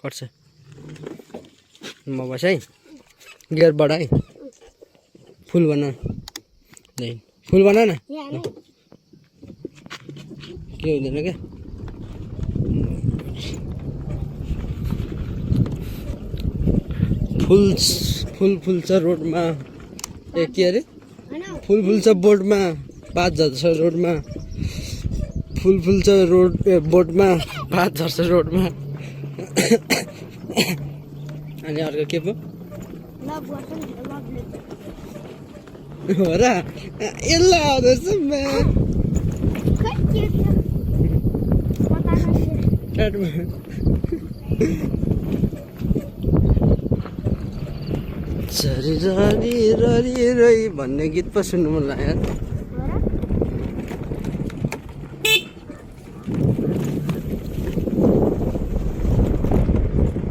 कट्छ म बस है गियर बढाई फुल बना नहीं फुल बना ना के हुँदैन क्या फुल छ रोडमा ए के अरे फुल छ बोर्डमा पात झर्छ रोडमा फुल छ रोड बोर्डमा पात झर्छ रोडमा अनि अर्को के पो हो र यसलाई आउँदैछ झरी ररी ररी रही भन्ने गीत पो सुन्नु मन लाग्यो